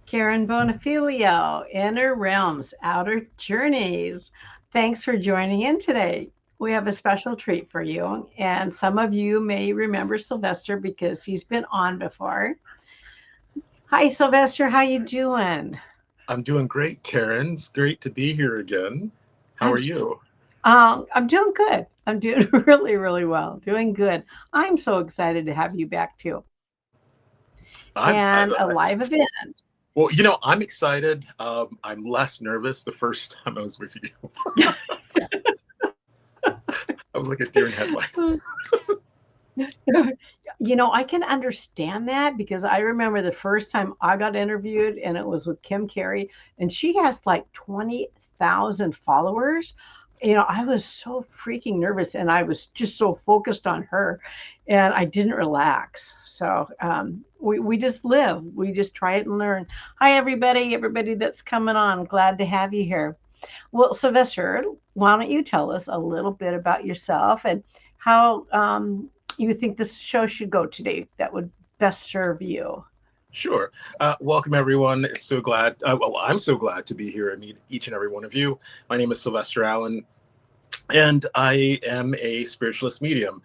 Karen Bonafilio, Inner Realms, Outer Journeys. Thanks for joining in today. We have a special treat for you, and some of you may remember Sylvester because he's been on before. Hi, Sylvester. How you doing? I'm doing great, Karen. It's great to be here again. How I'm are you? I'm doing good. I'm doing really, really well. Doing good. I'm so excited to have you back too, I'm and a live event. well. I'm excited. I'm less nervous the first time I was with you. I was like a deer in headlights. I can understand that because I remember the first time I got interviewed and it was with Kim Carey, and she has like 20,000 followers. I was so freaking nervous and I was just so focused on her and I didn't relax. So we just live, we just try it and learn. Hi, everybody that's coming on. Glad to have you here. Well, Sylvester, why don't you tell us a little bit about yourself and how you think this show should go today that would best serve you? Sure. Welcome, everyone. It's so glad. I'm so glad to be here and meet each and every one of you. My name is Sylvester Allen, and I am a spiritualist medium.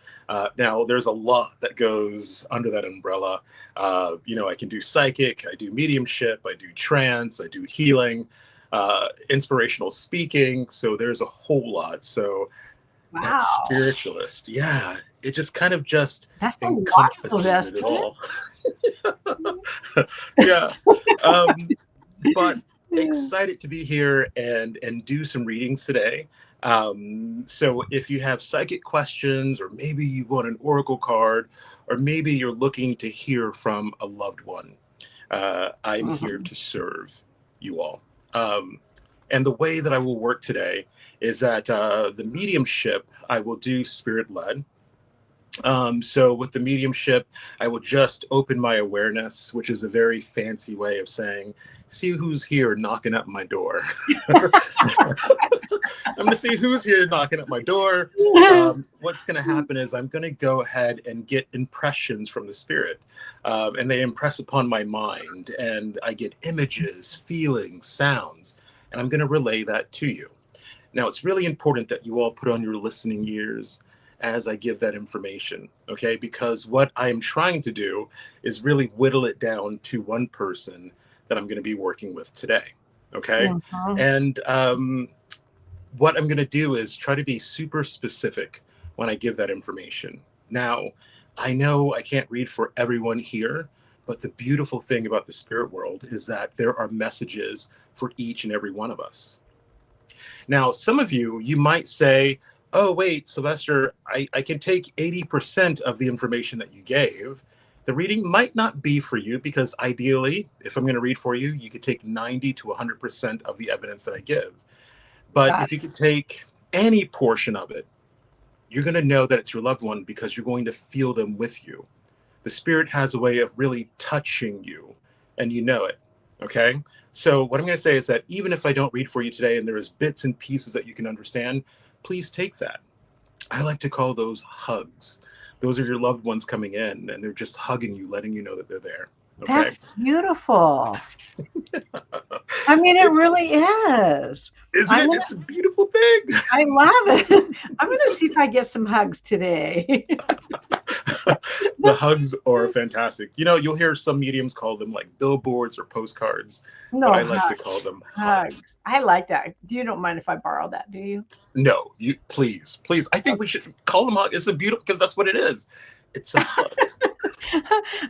Now, there's a lot that goes under that umbrella. I can do psychic, I do mediumship, I do trance, I do healing, inspirational speaking. So there's a whole lot. So that Wow, spiritualist, yeah, it just kind of just that's a lot, encompasses it Sylvester. all. Yeah. Um, but excited to be here and do some readings today. So if you have psychic questions, or maybe you want an oracle card, or maybe you're looking to hear from a loved one, I'm here Mhm. to serve you all. And the way that I will work today is that the mediumship, I will do spirit led. So with the mediumship, I will just open my awareness, which is a very fancy way of saying, see who's here knocking at my door. I'm going to see who's here knocking at my door. What's going to happen is I'm going to go ahead and get impressions from the spirit, and they impress upon my mind, and I get images, feelings, sounds, and I'm going to relay that to you. Now, it's really important that you all put on your listening ears as I give that information, okay? Because what I'm trying to do is really whittle it down to one person that I'm going to be working with today, okay? Mhm. And what I'm going to do is try to be super specific when I give that information. Now, I know I can't read for everyone here, but the beautiful thing about the spirit world is that there are messages for each and every one of us. Now, some of you might say, oh, wait, Sylvester, I can take 80% of the information that you gave. The reading might not be for you because ideally, if I'm going to read for you, you could take 90 to 100% of the evidence that I give. But Got if you could take any portion of it, you're going to know that it's your loved one because you're going to feel them with you. The spirit has a way of really touching you, and you know it. Okay. So what I'm going to say is that even if I don't read for you today and there is bits and pieces that you can understand, please take that. I like to call those hugs. Those are your loved ones coming in and they're just hugging you, letting you know that they're there. Okay. That's beautiful. I mean, it It, really is. isn't I'm it? gonna It's a beautiful thing. I love it. I'm gonna see if I get some hugs today. The hugs are fantastic. You'll hear some mediums call them like billboards or postcards, but No, I like to call them hugs. hugs. I like that. You don't mind if I borrow that, do you? No, you please, please. I think we should call them hug. It's a beautiful because that's what it is. It's a hug.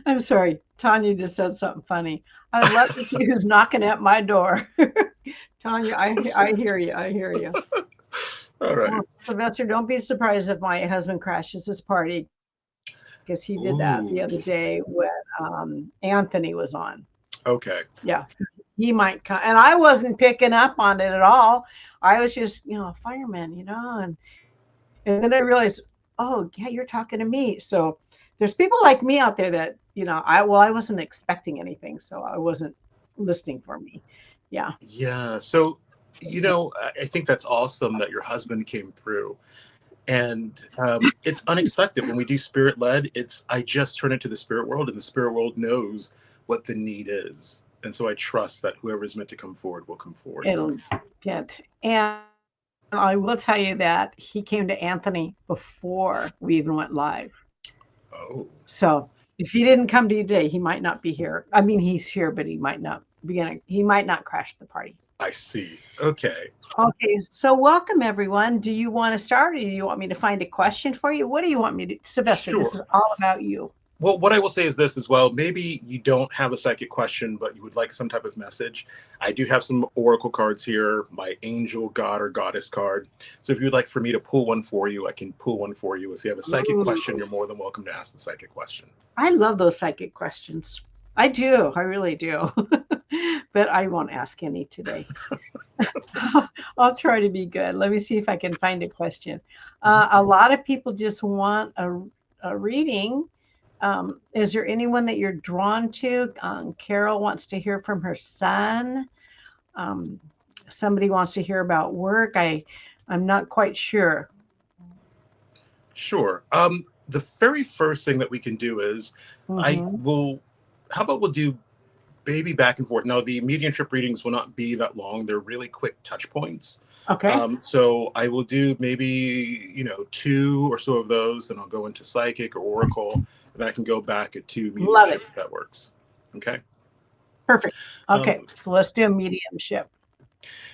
I'm sorry. Tanya just said something funny. I'd love to see who's knocking at my door. Tanya, I hear you. I hear you. All right. Well, Sylvester, don't be surprised if my husband crashes his party. because he did that the other Ooh. day when Anthony was on. Okay. Yeah, so he might come, and I wasn't picking up on it at all. I was just, a fireman, and then I realized, oh yeah, you're talking to me. So there's people like me out there that, I wasn't expecting anything, so I wasn't listening for me. Yeah. Yeah. So, I think that's awesome that your husband came through. And it's unexpected when we do spirit led. I just turn into the spirit world, and the spirit world knows what the need is. And so I trust that whoever is meant to come forward will come forward. It'll get, and I will tell you that he came to Anthony before we even went live. Oh, So if he didn't come to you today, he might not be here. I mean, he's here, but he might not crash the party. I see. Okay. Okay, so welcome everyone. Do you want to start, or do you want me to find a question for you? What do you want me to, Sylvester? This is Sure. all about you. Well, what I will say is this as well. Maybe you don't have a psychic question, but you would like some type of message. I do have some oracle cards here, my angel, god, or goddess card. So if you would like for me to pull one for you, I can pull one for you. If you have a psychic question, Ooh, you're more than welcome to ask the psychic question. I love those psychic questions. I do. I really do. But I won't ask any today. I'll try to be good. Let me see if I can find a question. A lot of people just want a reading. Is there anyone that you're drawn to? Carol wants to hear from her son. Um, Somebody wants to hear about work. I'm not quite sure. Sure. The very first thing that we can do is I Hmm. will, how about we'll do baby back and forth. Now, the mediumship readings will not be that long. They're really quick touch points. Okay. So I will do maybe, two or so of those, then I'll go into psychic or oracle, and then I can go back to Love mediumship it. if that works. Okay. Perfect. Okay. Um, So let's do a mediumship.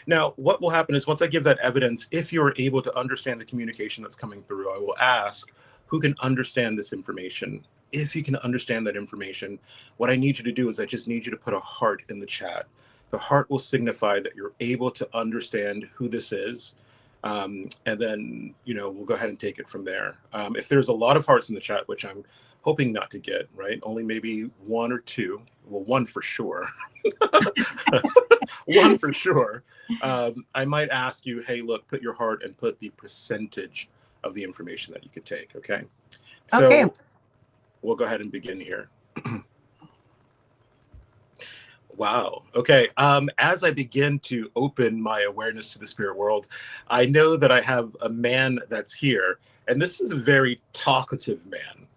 Now, what will happen is once I give that evidence, if you're able to understand the communication that's coming through, I will ask who can understand this information. If you can understand that information, what I need you to do is I just need you to put a heart in the chat. The heart will signify that you're able to understand who this is. And then, we'll go ahead and take it from there. If there's a lot of hearts in the chat, which I'm hoping not to get, right? Only maybe one or two. Well, one for sure. One for sure. I might ask you, hey, look, put your heart and put the percentage of the information that you could take. Okay. Okay. So we'll go ahead and begin here. Wow. Okay. As I begin to open my awareness to the spirit world, I know that I have a man that's here, and this is a very talkative man.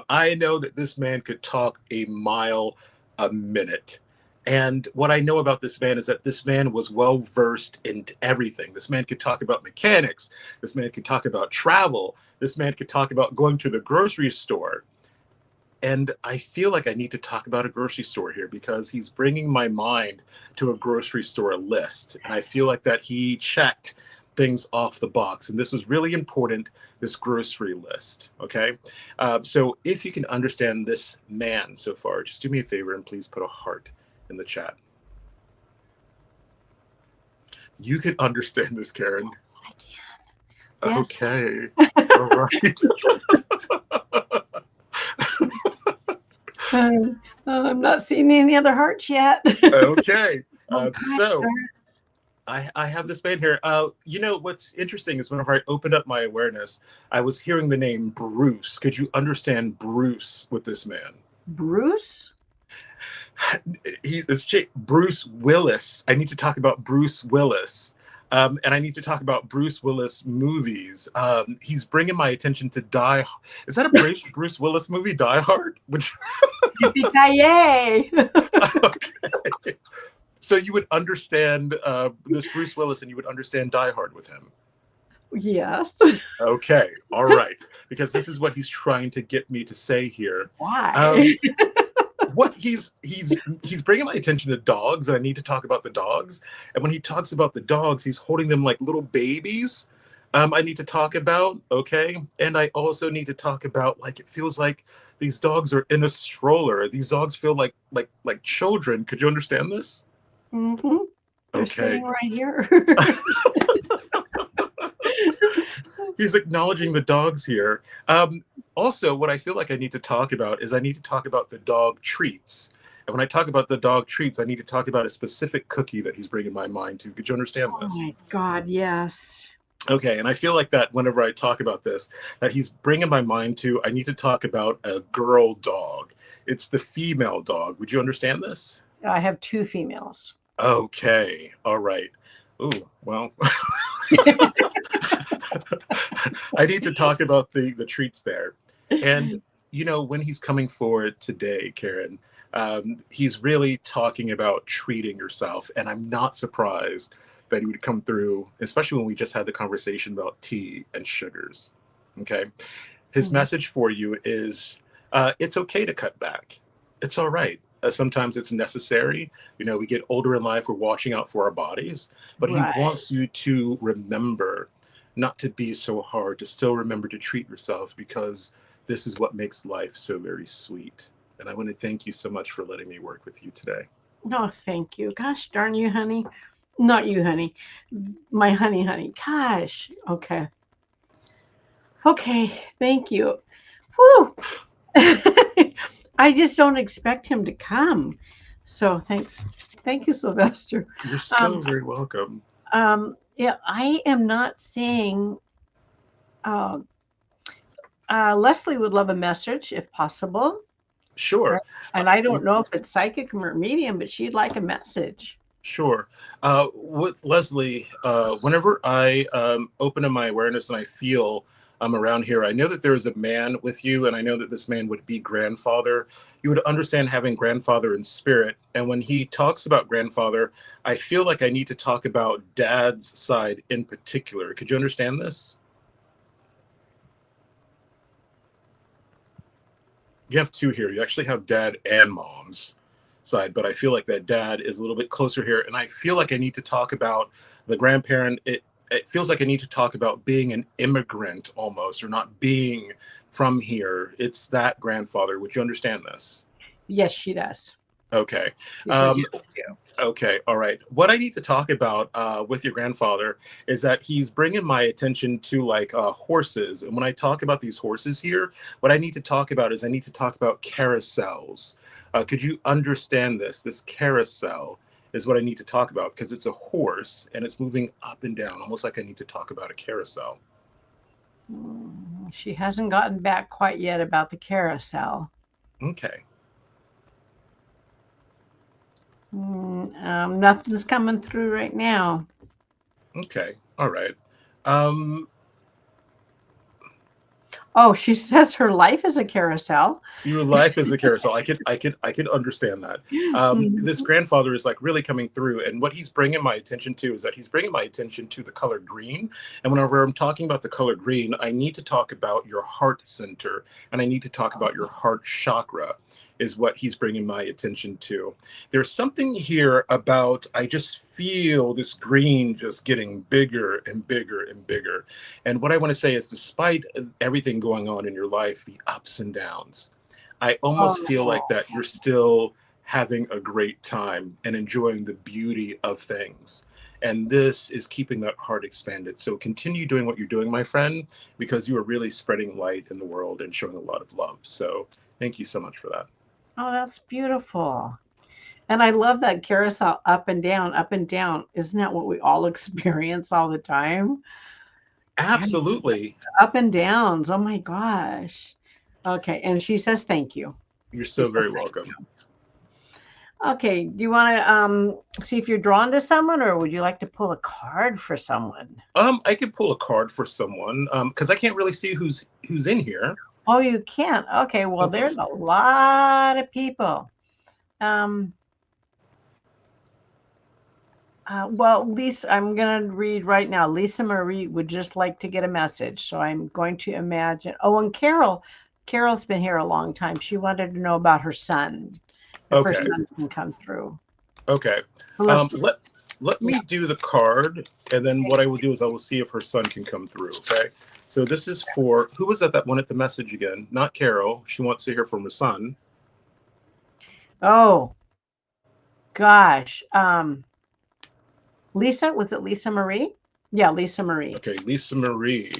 I know that this man could talk a mile a minute. And what I know about this man is that this man was well versed in everything. This man could talk about mechanics. This man could talk about travel. This man could talk about going to the grocery store. And I feel like I need to talk about a grocery store here because he's bringing my mind to a grocery store list. And I feel like that he checked things off the box. And this was really important, this grocery list. Okay. So if you can understand this man so far, just do me a favor and please put a heart in the chat. You can understand this, Karen. I can. Yes. Okay. All right. I'm not seeing any other hearts yet. Okay. Oh gosh, So darn. I have this band here. What's interesting is whenever I opened up my awareness, I was hearing the name Bruce. Could you understand Bruce with this man? Bruce? It's Bruce Willis. I need to talk about Bruce Willis. And I need to talk about Bruce Willis movies. He's bringing my attention to Die. Is that a Bruce Willis movie, Die Hard? Which Yippee-ki-yay! okay. So you would understand this Bruce Willis, and you would understand Die Hard with him. Yes. Okay, all right, because this is what he's trying to get me to say here. Why? What he's bringing my attention to dogs, and I need to talk about the dogs. And when he talks about the dogs, he's holding them like little babies. I need to talk about, okay, and I also need to talk about, like, it feels like these dogs are in a stroller. These dogs feel like children. Could you understand this? They're Okay. sitting right here. He's acknowledging the dogs here. Also, what I feel like I need to talk about is I need to talk about the dog treats. And when I talk about the dog treats, I need to talk about a specific cookie that he's bringing my mind to. Could you understand Oh this? my God, yes. Okay, and I feel like that whenever I talk about this, that he's bringing my mind to, I need to talk about a girl dog. It's the female dog. Would you understand this? I have two females. Okay, all right. Ooh, well, I need to talk about the treats there. And when he's coming forward today, Karen, he's really talking about treating yourself, and I'm not surprised that he would come through, especially when we just had the conversation about tea and sugars. Okay, his Mhm. message for you is, it's okay to cut back. It's all right. Sometimes it's necessary. We get older in life, we're watching out for our bodies, but he Right. wants you to remember not to be so hard, to still remember to treat yourself, because this is what makes life so very sweet. And I want to thank you so much for letting me work with you today. No, thank you. Gosh darn you, honey. Not you, honey. My honey, honey. Gosh. Okay. Okay. Thank you. Whew. I just don't expect him to come. So thanks. Thank you, Sylvester. You're Um, so very welcome. yeah, I am not seeing. Uh, Leslie would love a message if possible. Right? Sure. And I don't know if it's psychic or medium, but she'd like a message. Sure. With Leslie, whenever I open in my awareness and I feel I'm around here, I know that there is a man with you, and I know that this man would be grandfather. You would understand having grandfather in spirit. And when he talks about grandfather, I feel like I need to talk about dad's side in particular. Could you understand this? You have two here. You actually have dad and mom's side, but I feel like that dad is a little bit closer here. And I feel like I need to talk about the grandparent. It feels like I need to talk about being an immigrant almost, or not being from here. It's that grandfather. Would you understand this? Yes, she does. Okay. She says Um, yes to you. Okay, all right. What I need to talk about with your grandfather is that he's bringing my attention to like horses. And when I talk about these horses here, what I need to talk about is I need to talk about carousels. Could you understand this? This carousel is what I need to talk about, because it's a horse and it's moving up and down, almost like I need to talk about a carousel. She hasn't gotten back quite yet about the carousel. Okay. Nothing's coming through right now. Okay. All right. Um, Oh, she says her life is a carousel. Your life is a carousel. I could understand that. Mhm. This grandfather is like really coming through, and what he's bringing my attention to is that he's bringing my attention to the color green. And whenever I'm talking about the color green, I need to talk about your heart center, and I need to talk about your heart chakra. Is what he's bringing my attention to. There's something here about, I just feel this green just getting bigger and bigger and bigger. And what I want to say is, despite everything going on in your life, the ups and downs, I almost feel Oh, like that you're still having a great time and enjoying the beauty of things. And this is keeping that heart expanded. So continue doing what you're doing, my friend, because you are really spreading light in the world and showing a lot of love. So thank you so much for that. oh, that's beautiful. And I love that carousel up and down, up and down. Isn't that what we all experience all the time? Yeah, Absolutely. up and downs. Oh my gosh. Okay. And she says thank you. You're She so says very thank welcome. you. Okay. Do you want to see if you're drawn to someone, or would you like to pull a card for someone? I could pull a card for someone, because I can't really see who's in here. Oh, you can't. Okay. Well, Okay. there's a lot of people. Um, well, Lisa, I'm going to read right now. Lisa Marie would just like to get a message. So I'm going to imagine. Oh, and Carol. Carol's been here a long time. She wanted to know about her son, if her Okay. son can come through. Okay. So let's, Let yeah. me do the card, and then what I will do is I will see if her son can come through. Okay. So this is for, who was that wanted the message again? Not Carol. She wants to hear from her son. Oh, gosh. Lisa, was it Lisa Marie? Yeah, Lisa Marie. Okay, Lisa Marie.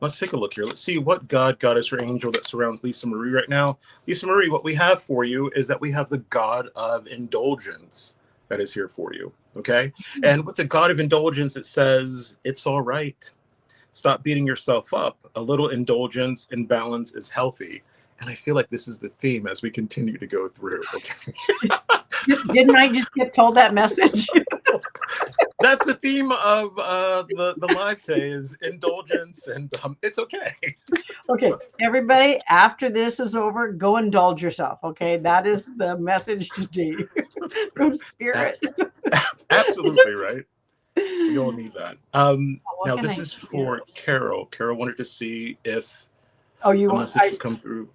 Let's take a look here. Let's see what God, goddess, or angel that surrounds Lisa Marie right now. Lisa Marie, what we have for you is that we have the God of indulgence that is here for you. Okay. And with the God of indulgence, it says, it's all right. Stop beating yourself up. A little indulgence and balance is healthy. And I feel like this is the theme as we continue to go through. Okay. Didn't I just get told that message? That's the theme of the live today is indulgence, and it's okay. Okay, everybody, after this is over, go indulge yourself. Okay, that is the message today from Spirit. Absolutely right. We all need that. What Now can this I is do? for Carol. Carol wanted to see if Oh, you a want? message would come through.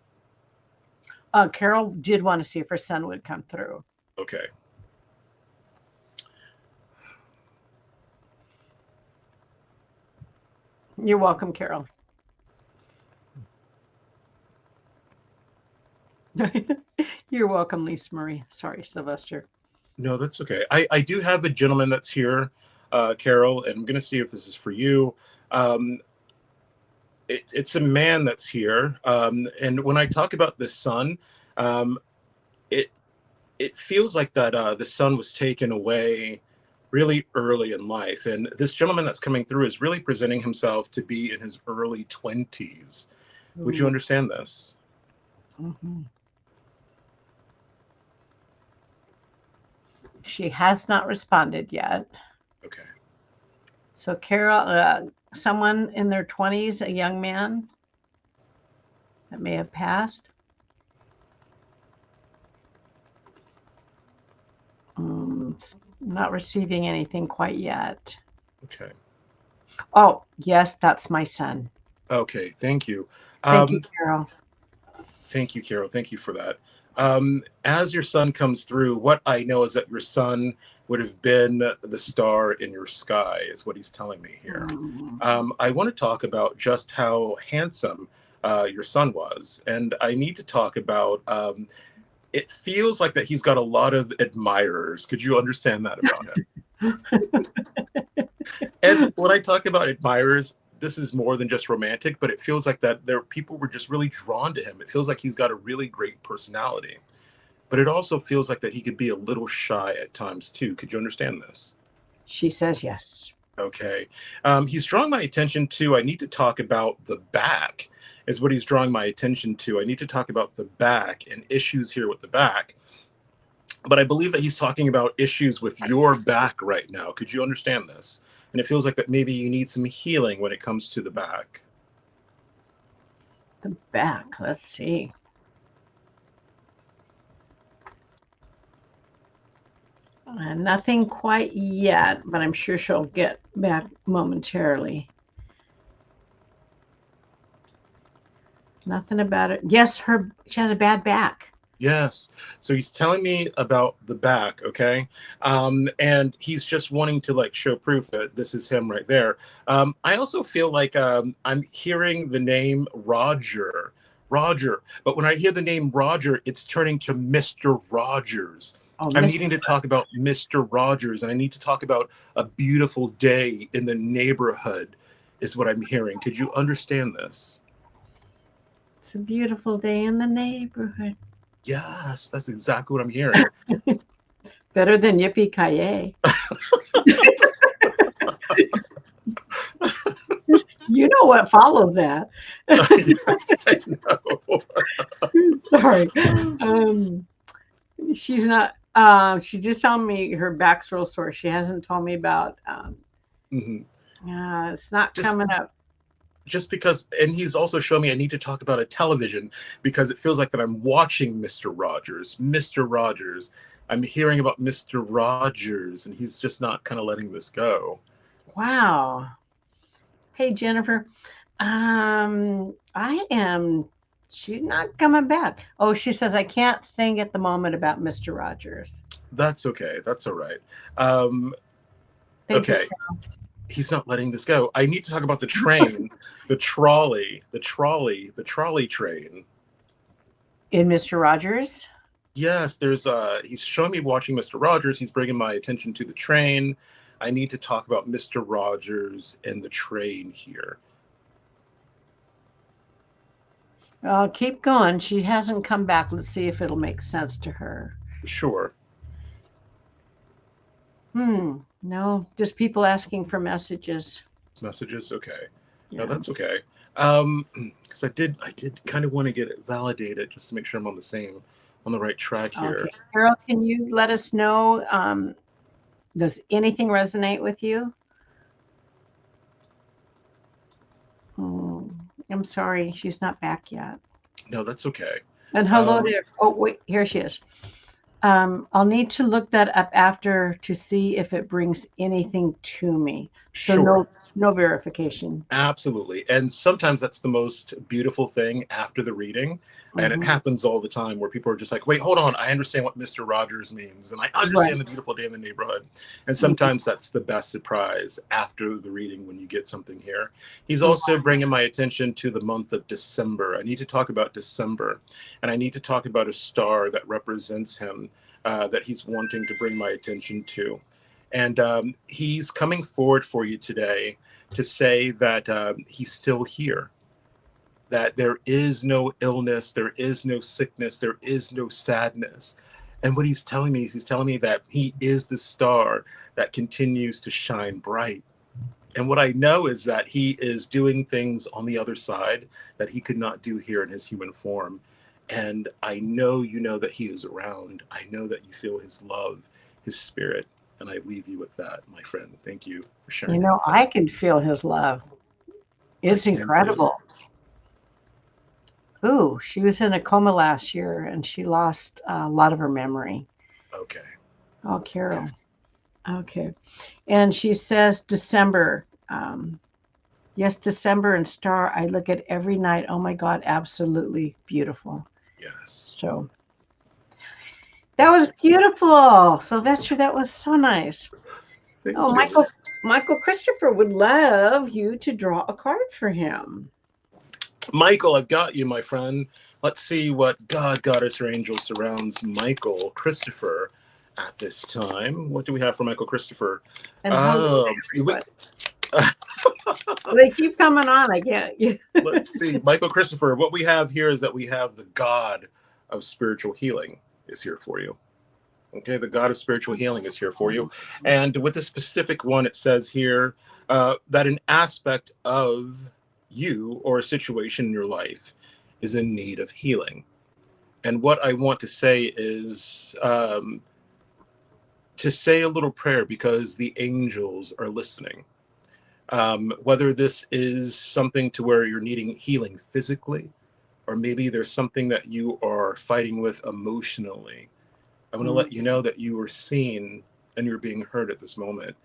Carol did want to see if her son would come through. Okay. You're welcome, Carol. You're welcome, Lisa Marie. Sorry, Sylvester. No, that's okay. I do have a gentleman that's here, Carol, and I'm going to see if this is for you. It's a man that's here, and when I talk about the son, um, it it feels like that the son was taken away really early in life, and this gentleman that's coming through is really presenting himself to be in his early 20s. Would you understand this? Mm-hmm. She has not responded yet. Okay. So, Carol, someone in their 20s, a young man that may have passed. Not receiving anything quite yet. Okay. Oh, yes, that's my son. Okay. Thank you. Thank you, Carol. Thank you, Carol. Thank you for that. As your son comes through, what I know is that your son would have been the star in your sky, is what he's telling me here. I want to talk about just how handsome your son was. And I need to talk about it feels like that he's got a lot of admirers. Could you understand that about him? And when I talk about admirers, this is more than just romantic, but it feels like that there people were just really drawn to him. It feels like he's got a really great personality, but it also feels like that he could be a little shy at times too. Could you understand this? She says yes. Okay. He's drawing my attention to, I need to talk about the back, is what he's drawing my attention to. I need to talk about the back and issues here with the back. But I believe that he's talking about issues with your back right now. Could you understand this? And it feels like that maybe you need some healing when it comes to the back. The back, let's see. Nothing quite yet, but I'm sure she'll get back momentarily. Nothing about it. Yes, she has a bad back. Yes. So he's telling me about the back, okay? And he's just wanting to like show proof that this is him right there. I also feel like I'm hearing the name Roger. Roger. But when I hear the name Roger, it's turning to Mr. Rogers. Oh, I'm needing to talk about Mr. Rogers, and I need to talk about a beautiful day in the neighborhood, is what I'm hearing. Could you understand this? It's a beautiful day in the neighborhood. Yes, that's exactly what I'm hearing. Better than Yippee-ki-yay. You know what follows that. Yes, I know. Sorry. She's not, she just told me her back's real sore. She hasn't told me about, it's not coming up. Just because, and he's also showing me I need to talk about a television because it feels like that I'm watching Mr. Rogers. Mr. Rogers. I'm hearing about Mr. Rogers, and he's just not kind of letting this go. Wow. Hey, Jennifer. She's not coming back. Oh, she says, I can't think at the moment about Mr. Rogers. That's okay. That's all right. Thank okay. You. He's not letting this go. I need to talk about the train, the trolley train. In Mr. Rogers? Yes, he's showing me watching Mr. Rogers. He's bringing my attention to the train. I need to talk about Mr. Rogers and the train here. Keep going. She hasn't come back. Let's see if it'll make sense to her. Sure. No, just people asking for messages. Messages. Okay. No, Yeah. that's okay. Because I did kind of want to get it validated just to make sure I'm on the right track here. Okay. Carol, can you let us know? Does anything resonate with you? Hmm. I'm sorry, she's not back yet. No, that's okay. And hello Um, there. Oh, wait, here she is. I'll need to look that up after to see if it brings anything to me. So sure. no verification. Absolutely. And sometimes that's the most beautiful thing after the reading. And it Hmm. happens all the time where people are just like, wait, hold on. I understand what Mr. Rogers means. And I Right. understand the beautiful day in the neighborhood. And Mhm. sometimes that's the best surprise after the reading when you get something here. He's also bringing my attention to the month of December. I need to talk about December. And I need to talk about a star that represents him that he's wanting to bring my attention to. And he's coming forward for you today to say that he's still here, that there is no illness, there is no sickness, there is no sadness. And what he's telling me is he's telling me that he is the star that continues to shine bright. And what I know is that he is doing things on the other side that he could not do here in his human form. And I know you know that he is around. I know that you feel his love, his spirit. And I leave you with that, my friend. Thank you for sharing that with me. I can feel his love. I It's can too. incredible. Ooh, she was in a coma last year and she lost a lot of her memory. Okay. Oh, Okay. Carol. Okay. And she says December. Yes, December and star. I look at every night. Oh my God, absolutely beautiful. Yes. So that was beautiful, Sylvester. That was so nice. Oh, Thank you. Michael Christopher would love you to draw a card for him. Michael, I've got you, my friend. Let's see what God, Goddess, or Angel surrounds Michael Christopher at this time. What do we have for Michael Christopher? And hello Um, to everybody. They keep coming on. I can't. Yeah. let's see. Michael Christopher, what we have here is that we have the God of spiritual healing is here for you. Okay, the God of spiritual healing is here for you. And with the specific one, it says here that an aspect of you or a situation in your life is in need of healing. And what I want to say is to say a little prayer because the angels are listening. Whether this is something to where you're needing healing physically, or maybe there's something that you are fighting with emotionally, I want to let you know that you are seen and you're being heard at this moment.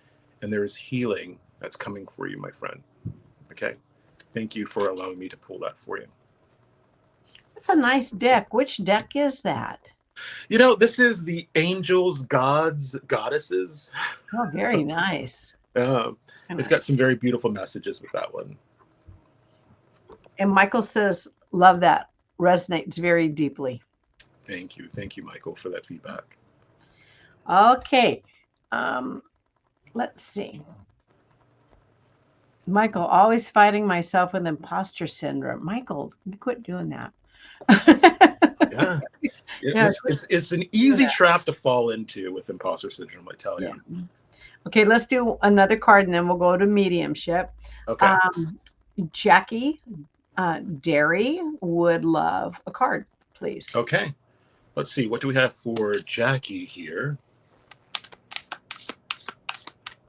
And there is healing that's coming for you, my friend. Okay. Thank you for allowing me to pull that for you. That's a nice deck. Which deck is that? You know, this is the angels, gods, goddesses. Oh, very nice. Um, Very they've got nice. some very beautiful messages with that one. And Michael says, love that. Resonates very deeply. Thank you. Thank you, Michael, for that feedback. Okay. Um, let's see. Michael, always fighting myself with imposter syndrome. Michael, you quit doing that. Yeah. Yeah, It's an quit doing easy that. trap to fall into with imposter syndrome, I tell you. Yeah. Okay, let's do another card and then we'll go to mediumship. Okay. Um, Jackie Derry would love a card, please. Okay. Let's see. What do we have for Jackie here?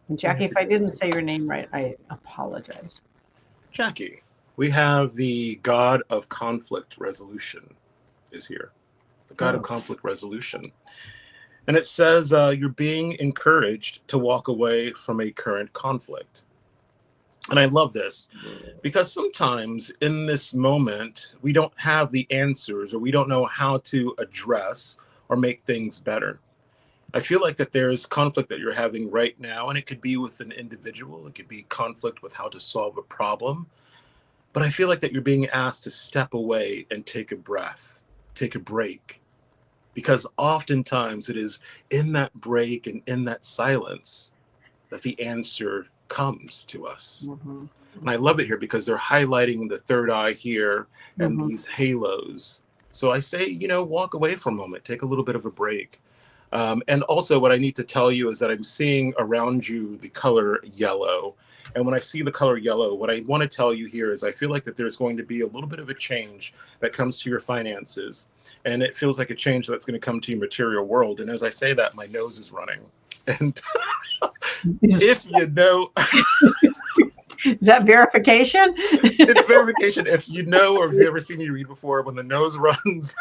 And Jackie, if I didn't say your name right, I apologize. Jackie, we have the God of conflict resolution is here. The God of Oh, conflict resolution. And it says you're being encouraged to walk away from a current conflict. And I love this because sometimes in this moment, we don't have the answers or we don't know how to address or make things better. I feel like that there's conflict that you're having right now, and it could be with an individual, it could be conflict with how to solve a problem. But I feel like that you're being asked to step away and take a breath, take a break, because oftentimes it is in that break and in that silence that the answer comes to us. mhm. And I love it here because they're highlighting the third eye here and Mm-hmm. these halos. So I say, walk away for a moment, take a little bit of a break. And also, what I need to tell you is that I'm seeing around you the color yellow. And when I see the color yellow, what I want to tell you here is I feel like that there's going to be a little bit of a change that comes to your finances. And it feels like a change that's going to come to your material world. And as I say that, my nose is running. And if you know, Is that verification? it's verification. If you know, or if you've ever seen me read before, when the nose runs,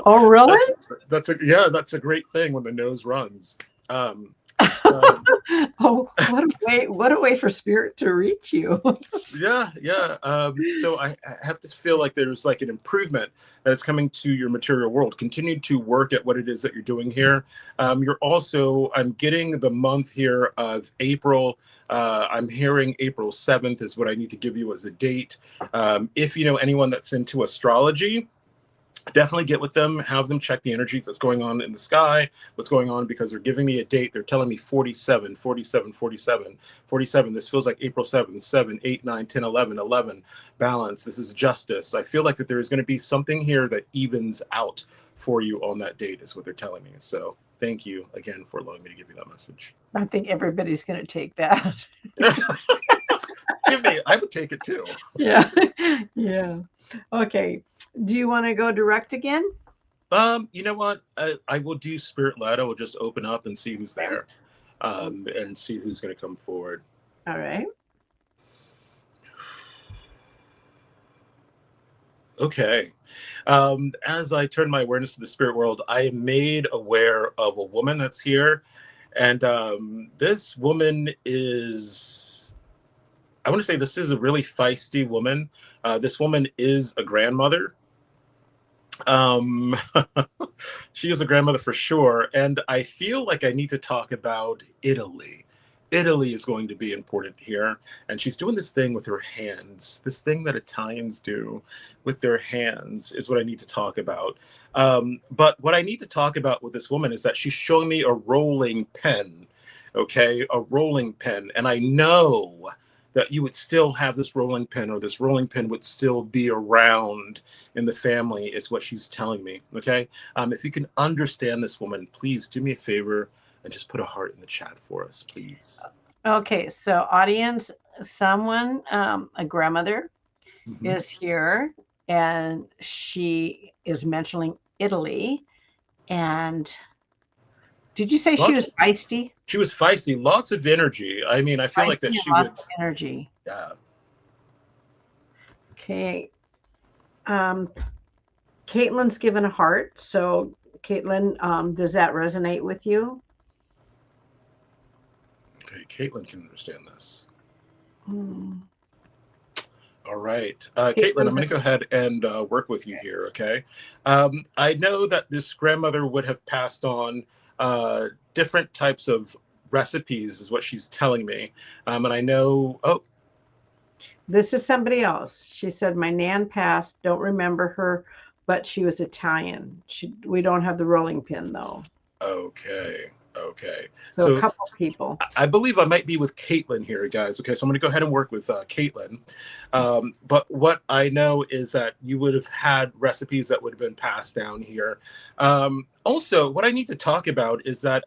Oh, really? that's a great thing when the nose runs. Um, Oh, what a way for spirit to reach you. yeah. So I have to feel like there's like an improvement that is coming to your material world. Continue to work at what it is that you're doing here. I'm getting the month here of April. I'm hearing April 7th is what I need to give you as a date. If you know anyone that's into astrology, definitely get with them, have them check the energies that's going on in the sky, what's going on, because they're giving me a date. They're telling me 47, 47, 47, 47. This feels like April 7th, 7, 8, 9, 10, 11, 11. Balance. This is justice. I feel like that there's going to be something here that evens out for you on that date is what they're telling me. So thank you again for allowing me to give you that message. I think everybody's going to take that. I would take it too. Yeah. Yeah. Okay. Do you want to go direct again? You know what? I will do spirit led. I will just open up and see who's there, and see who's going to come forward. All right. Okay. As I turn my awareness to the spirit world, I am made aware of a woman that's here, and this woman is. I want to say this is a really feisty woman. This woman is a grandmother. Um, she is a grandmother for sure. And I feel like I need to talk about Italy. Italy is going to be important here. And she's doing this thing with her hands. This thing that Italians do with their hands is what I need to talk about. But what I need to talk about with this woman is that she's showing me a rolling pen. Okay, a rolling pen. And I know that you would still have this rolling pin, or this rolling pin would still be around in the family, is what she's telling me. Okay. If you can understand this woman, please do me a favor and just put a heart in the chat for us, please. Okay. So, audience, someone, a grandmother, is here, and she is mentioning Italy. And did you say she was feisty? She was feisty, lots of energy. I mean, I feel like that she lots of energy. Yeah. Okay. Caitlin's given a heart. So, Caitlin, does that resonate with you? Okay, Caitlin can understand this. All right. Caitlin, I'm going to go ahead and work with you here, okay? I know that this grandmother would have passed on different types of recipes, is what she's telling me. And I know, this is somebody else. She said, my nan passed, don't remember her, but she was Italian. We don't have the rolling pin, though. Okay. So a couple people. I believe I might be with Caitlin here, guys. Okay, so I'm going to go ahead and work with Caitlin. But what I know is that you would have had recipes that would have been passed down here. Also, what I need to talk about is that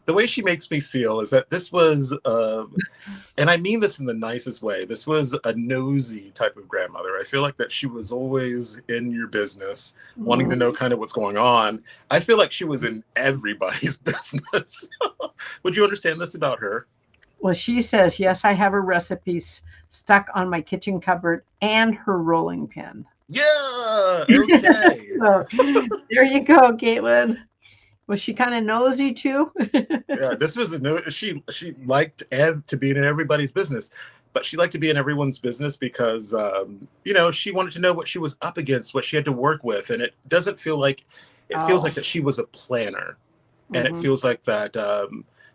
the way she makes me feel is that this was, and I mean this in the nicest way, this was a nosy type of grandmother. I feel like that she was always in your business, wanting to know kind of what's going on. I feel like she was in everybody's business. Would you understand this about her? Well, she says, yes, I have her recipes stuck on my kitchen cupboard and her rolling pin. Yeah, okay. So there you go, Caitlin. Was she kind of nosy too? Yeah, this was she liked to be in everybody's business, but she liked to be in everyone's business because she wanted to know what she was up against, what she had to work with, and it doesn't feel like feels like that she was a planner, and it feels like that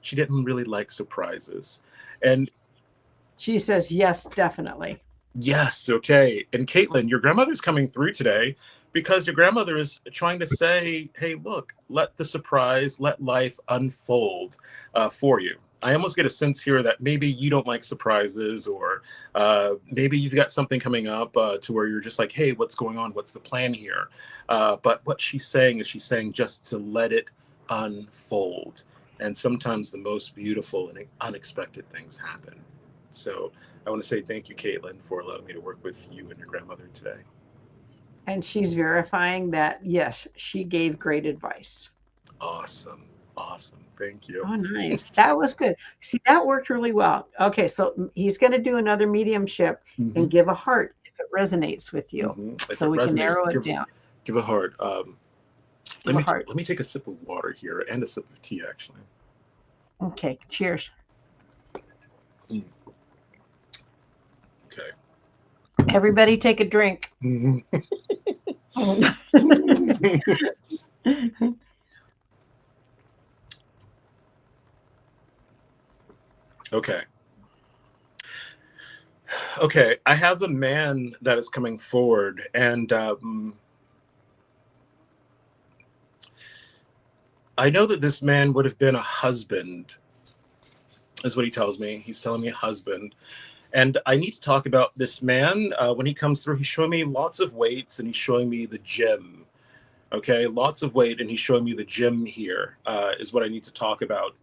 she didn't really like surprises. And she says, yes, definitely. Yes, okay. And Caitlin, your grandmother's coming through today. because your grandmother is trying to say, hey, look, let the surprise, let life unfold for you. I almost get a sense here that maybe you don't like surprises, or maybe you've got something coming up to where you're just like, hey, what's going on? What's the plan here? But what she's saying is she's saying just to let it unfold. And sometimes the most beautiful and unexpected things happen. So I want to say thank you, Caitlin, for allowing me to work with you and your grandmother today. And she's verifying that, yes, she gave great advice. Awesome. Awesome. Thank you. Oh, nice. That was good. See, that worked really well. Okay, so he's going to do another mediumship Mm-hmm. and give a heart if it resonates with you, Mm-hmm. If so it we can resonates, narrow it down. give a heart. Give a heart. Let me take a sip of water here and a sip of tea, actually. Okay, cheers. Mm. Okay. Everybody take a drink. Mm-hmm. Okay. Okay. I have a man that is coming forward, and I know that this man would have been a husband, is what he tells me. He's telling me a husband. And I need to talk about this man. When he comes through, he's showing me lots of weights and he's showing me the gym. Okay, lots of weight, and he's showing me the gym here, is what I need to talk about.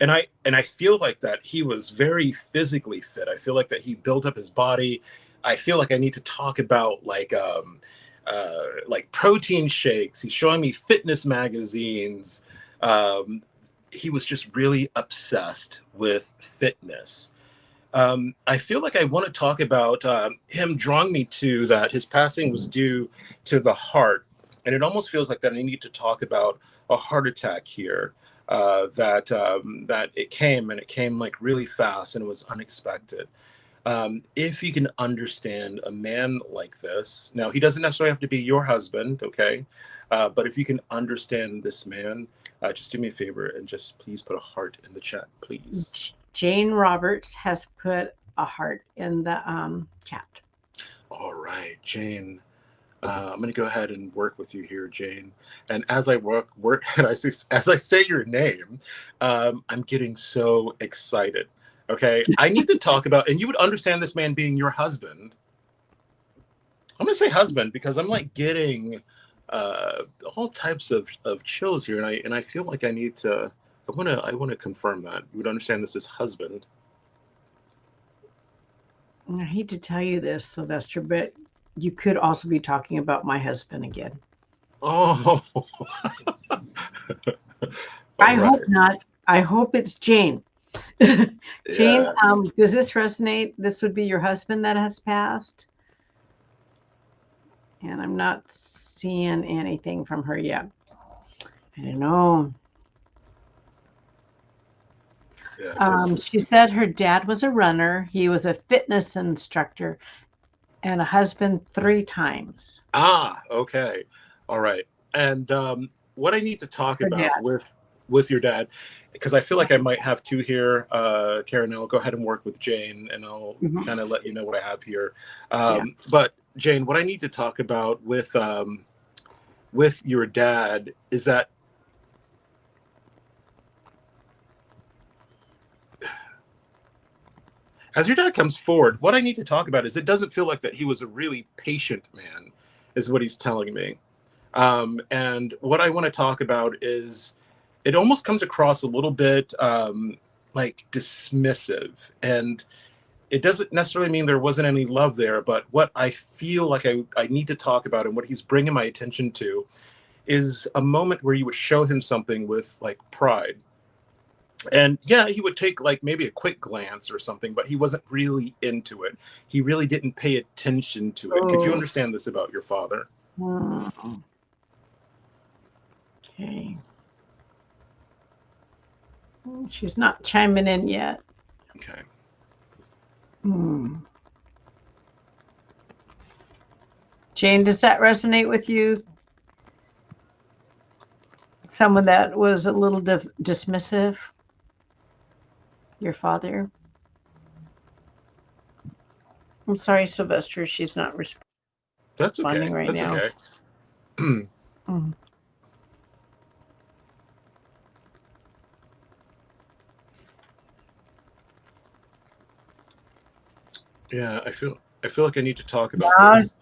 And I feel like that he was very physically fit. I feel like that he built up his body. I feel like I need to talk about like protein shakes. He's showing me fitness magazines. Um, he was just really obsessed with fitness. I feel like I want to talk about him drawing me to that his passing was due to the heart. And it almost feels like that I need to talk about a heart attack here. That it came, and it came like really fast, and it was unexpected. If you can understand a man like this, now he doesn't necessarily have to be your husband, okay? But if you can understand this man, just do me a favor and just please put a heart in the chat, please. Jane Roberts has put a heart in the chat. All right, Jane. I'm going to go ahead and work with you here, Jane. And as I work, and as I say your name, I'm getting so excited. Okay, I need to talk about, and you would understand this man being your husband. I'm going to say husband because I'm like getting all types of chills here, and I feel like I need to. I want to confirm that you would understand this as husband. I hate to tell you this, Sylvester, but you could also be talking about my husband again. Oh, I all hope right. not. I hope it's Jane. Jane, Yeah. does this resonate? This would be your husband that has passed? And I'm not seeing anything from her yet. I don't know. Yeah, She said her dad was a runner. He was a fitness instructor and a husband 3 times. okay, all right. And what I need to talk Her about dad. with your dad, because I feel like I might have two here. Karen, I'll go ahead and work with Jane, and I'll Mhm. kind of let you know what I have here. Yeah. But Jane, what I need to talk about with your dad is that as your dad comes forward, what I need to talk about is it doesn't feel like that he was a really patient man, is what he's telling me. And what I want to talk about is it almost comes across a little bit like dismissive. And it doesn't necessarily mean there wasn't any love there, but what I feel like I need to talk about and what he's bringing my attention to is a moment where you would show him something with like pride. And yeah, he would take like maybe a quick glance or something, but he wasn't really into it. He really didn't pay attention to it. Could you Oh. understand this about your father? Okay. She's not chiming in yet. Okay. Jane, does that resonate with you? Someone that was a little dismissive? Your father? I'm sorry, Sylvester. She's not That's okay. responding right That's now. okay. Mhm. Yeah, I feel like I need to talk about Now, this.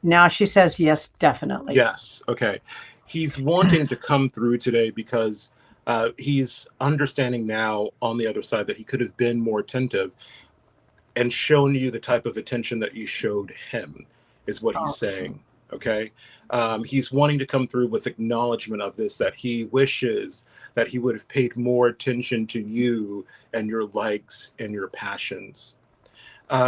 now she says yes, definitely. Yes. Okay. He's wanting to come through today because he's understanding now on the other side that he could have been more attentive and shown you the type of attention that you showed him, is what he's Okay. saying. Okay. He's wanting to come through with acknowledgement of this, that he wishes that he would have paid more attention to you and your likes and your passions.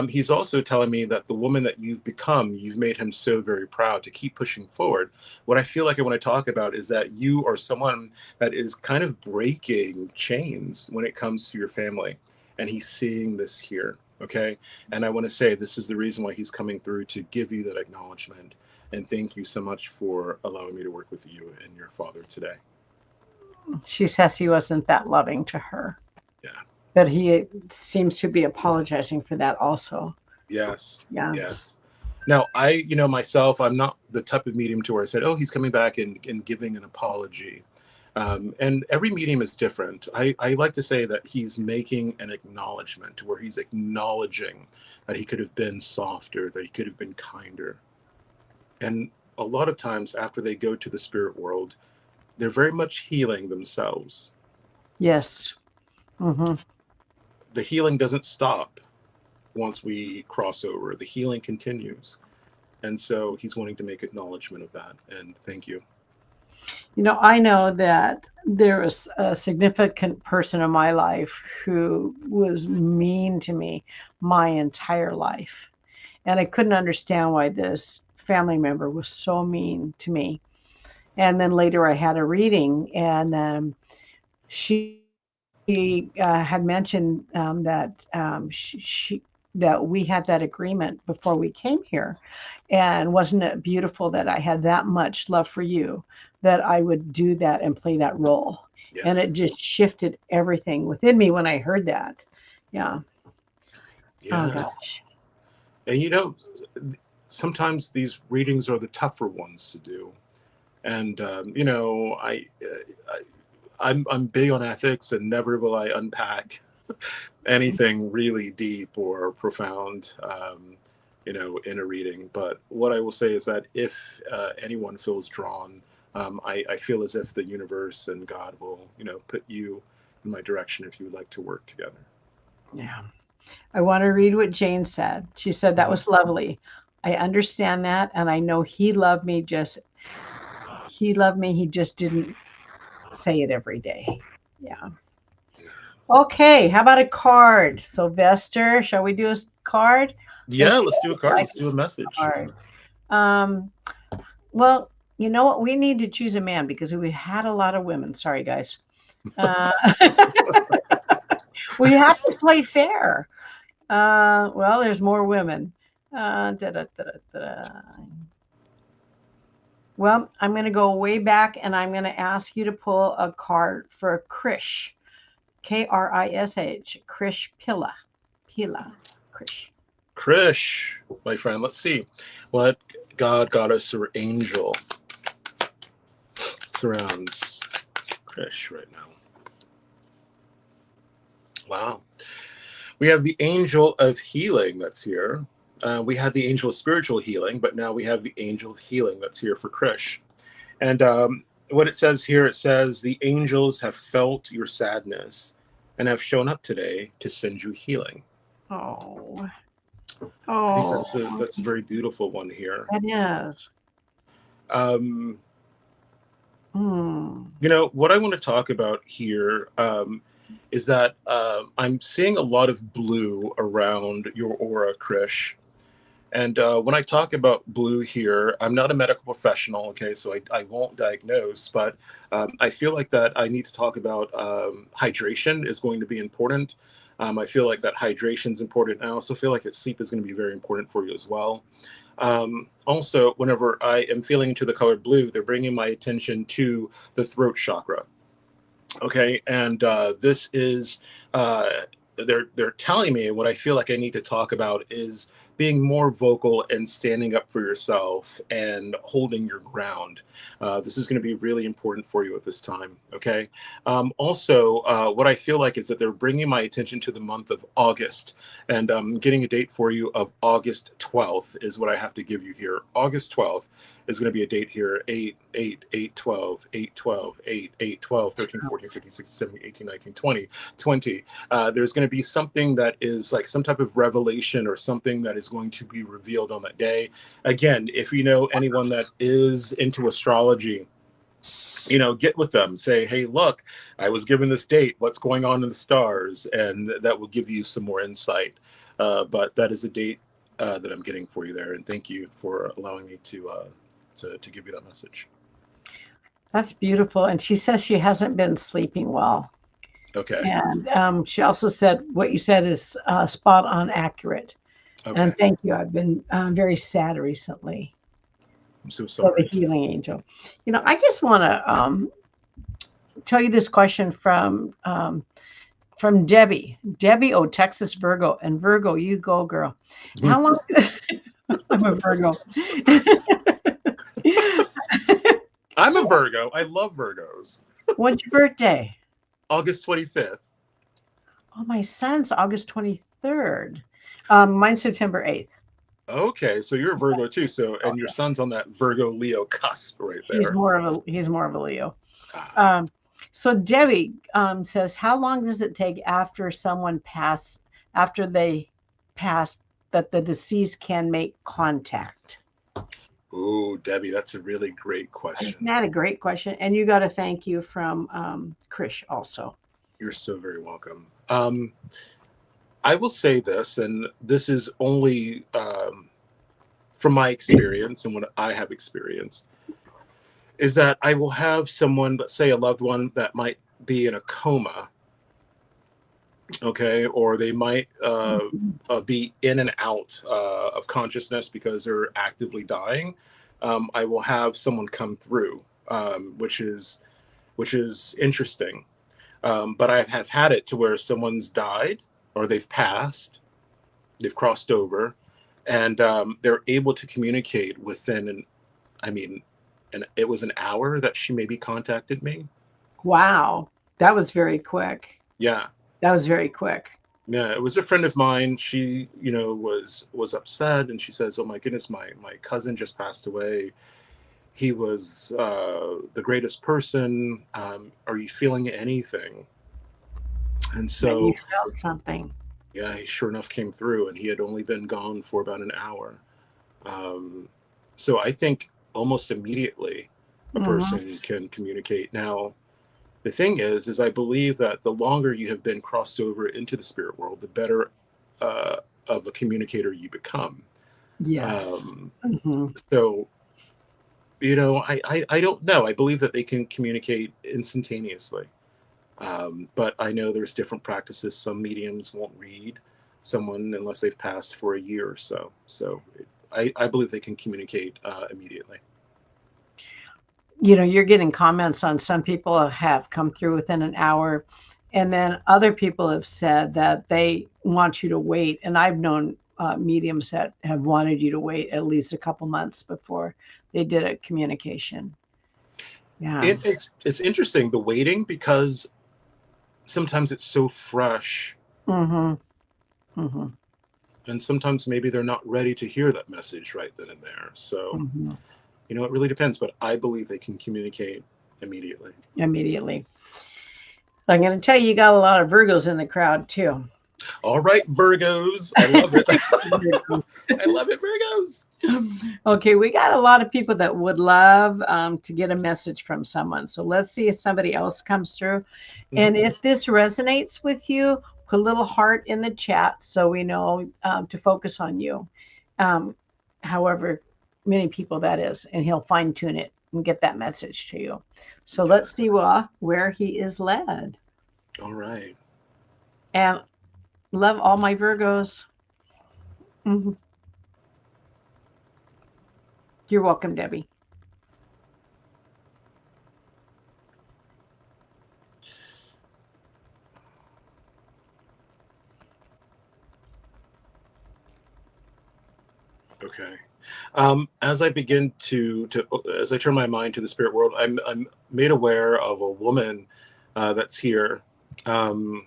He's also telling me that the woman that you've become, you've made him so very proud to keep pushing forward. What I feel like I want to talk about is that you are someone that is kind of breaking chains when it comes to your family. And he's seeing this here. Okay. And I want to say this is the reason why he's coming through, to give you that acknowledgement. And thank you so much for allowing me to work with you and your father today. She says he wasn't that loving to her, Yeah. but he seems to be apologizing for that also. Yes. Yeah. Yes. Now, myself, I'm not the type of medium to where I said, oh, he's coming back and giving an apology. And every medium is different. I like to say that he's making an acknowledgement, where he's acknowledging that he could have been softer, that he could have been kinder. And a lot of times after they go to the spirit world, they're very much healing themselves. Yes. Hmm. The healing doesn't stop once we cross over, the healing continues. And so he's wanting to make acknowledgement of that. And thank you. I know that there was a significant person in my life who was mean to me my entire life. And I couldn't understand why this family member was so mean to me. And then later I had a reading, and she had mentioned that we had that agreement before we came here. And wasn't it beautiful that I had that much love for you, that I would do that and play that role? And it Yes. just shifted everything within me when I heard that. Yeah. Oh Yes. gosh. And sometimes these readings are the tougher ones to do. And I'm big on ethics, and never will I unpack anything really deep or profound, in a reading. But what I will say is that if anyone feels drawn, I feel as if the universe and God will, put you in my direction if you would like to work together. Yeah. I want to read what Jane said. She said that Mhm. was lovely. I understand that, and I know he loved me. He just didn't say it every day. Yeah. Okay. How about a card, Sylvester? Shall we do a card? Let's Yeah, see let's what do a we card. like Let's do a a message. card. Um, well, you know what? We need to choose a man because we had a lot of women. Sorry, guys. Uh, we have to play fair. Well, there's more women. Da, da, da, da, da. Well, I'm going to go way back and I'm going to ask you to pull a card for Krish, Krish, Krish Pilla. Pilla, Krish. Krish, my friend, let's see what God, goddess, or angel surrounds Krish right now. Wow. We have the angel of healing that's here. We had the angel of spiritual healing, but now we have the angel of healing that's here for Krish. And what it says here, it says, the angels have felt your sadness and have shown up today to send you healing. Oh, I think oh, that's a very beautiful one here. that is. Um, Hmm. what I want to talk about here is that I'm seeing a lot of blue around your aura, Krish. And when I talk about blue here, I'm not a medical professional, okay, so I won't diagnose, but I feel like that I need to talk about hydration is going to be important. I feel like that hydration is important. I also feel like that sleep is going to be very important for you as well. Also, whenever I am feeling into the color blue, they're bringing my attention to the throat chakra. Okay, and this is they're telling me, what I feel like I need to talk about is being more vocal and standing up for yourself and holding your ground. This is going to be really important for you at this time. Okay. Also, what I feel like is that they're bringing my attention to the month of August, and getting a date for you of August 12th is what I have to give you here. August 12th is going to be a date here: 8, 8, 8, 12, 8, 12, 8, 8, 12, 13, 14, 15, 16, 17, 18, 19, 20, 20. There's going to be something that is like some type of revelation or something that is going to be revealed on that day. Again, if you know anyone that is into astrology, get with them, say, hey, look, I was given this date, what's going on in the stars, and that will give you some more insight. But that is a date that I'm getting for you there, and thank you for allowing me to give you that message. That's beautiful. And she says she hasn't been sleeping well. Okay. And she also said what you said is spot on accurate. Okay. And thank you. I've been very sad recently. I'm so So the sorry. healing angel. I just want to tell you this question from Debbie. Debbie, oh, Texas Virgo. And Virgo, you go, girl. How long? I'm a Virgo. I'm a Virgo. I love Virgos. When's your birthday? August 25th. Oh, my son's August 23rd. Mine's September 8th. Okay, so you're a Virgo too. So, Oh, and your yeah. son's on that Virgo Leo cusp right He's there. more of a Leo. Ah. So Debbie says, how long does it take after after they pass, that the deceased can make contact? Ooh, Debbie, that's a really great Isn't question. that a great question? And you got a thank you from Krish also. You're so very welcome. I will say this, and this is only from my experience and what I have experienced, is that I will have someone, let's say a loved one, that might be in a coma, okay, or they might be in and out of consciousness because they're actively dying. I will have someone come through, which is interesting. But I have had it to where someone's died or they've passed, they've crossed over, and they're able to communicate within I mean, and it was an hour that she maybe contacted me. Wow, that was very quick. Yeah. That was very quick. Yeah, it was a friend of mine. She, was upset, and she says, "Oh my goodness, my cousin just passed away. He was the greatest person. Are you feeling anything?" And And you so, felt something. yeah, he sure enough came through, and he had only been gone for about an hour. Um, so I think almost immediately a Hmm. person can communicate. Now, the thing is I believe that the longer you have been crossed over into the spirit world, the better uh, of a communicator you become. Yes. Um, Hmm. so, I don't know. I believe that they can communicate instantaneously. But I know there's different practices. Some mediums won't read someone unless they've passed for a year or so. So I believe they can communicate immediately. You're getting comments on some people have come through within an hour, and then other people have said that they want you to wait. And I've known mediums that have wanted you to wait at least a couple months before they did a communication. Yeah. It's interesting, the waiting, because sometimes it's so fresh, Mm-hmm. Mm-hmm. and sometimes maybe they're not ready to hear that message right then and there. So Mm-hmm. it really depends, but I believe they can communicate immediately. Immediately. I'm going to tell you, you got a lot of Virgos in the crowd too. All right, Virgos, I love it. I love it, Virgos. Okay, we got a lot of people that would love to get a message from someone. So let's see if somebody else comes through. And Mhm. if this resonates with you, put a little heart in the chat so we know to focus on you. Um, However many people that is, and he'll fine tune it and get that message to you. So Okay. let's see where he is led. All right. And love all my Virgos. Mhm. You're welcome, Debbie. Okay. As I begin to as I turn my mind to the spirit world, I'm made aware of a woman that's here. Um,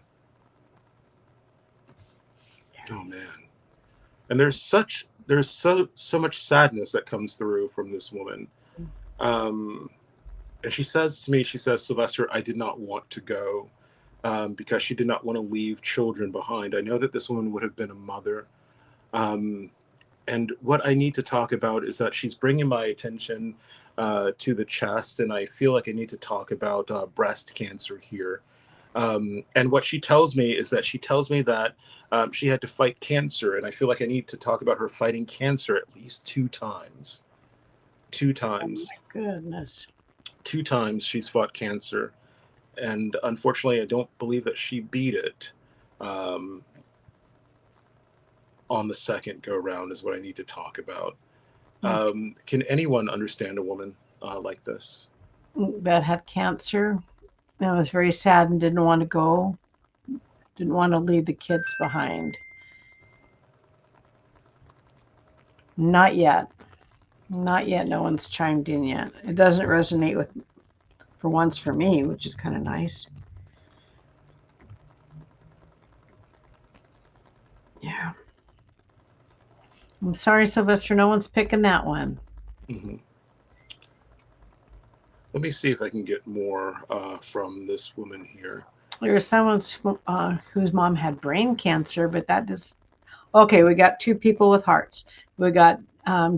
oh man, and there's so much sadness that comes through from this woman. Um, and she says to me, she says, Sylvester, I did not want to go because she did not want to leave children behind. I know that this woman would have been a mother. Um, and what I need to talk about is that she's bringing my attention to the chest, and I feel like I need to talk about breast cancer here. And what she tells me is that she tells me that she had to fight cancer, and I feel like I need to talk about her fighting cancer at least two times. Two Oh my times. goodness. Two times she's fought cancer, and unfortunately, I don't believe that she beat it. Um, on the second go round is what I need to talk about. Okay. Can anyone understand a woman like this? That had cancer. I was very sad and didn't want to go. Didn't want to leave the kids behind. Not yet. Not yet. No one's chimed in yet. It doesn't resonate with, for once, for me, which is kind of nice. Yeah. I'm sorry, Sylvester. No one's picking that one. Hmm. Let me see if I can get more from this woman here. There's someone whose mom had brain cancer, but that just okay. We got two people with hearts. We got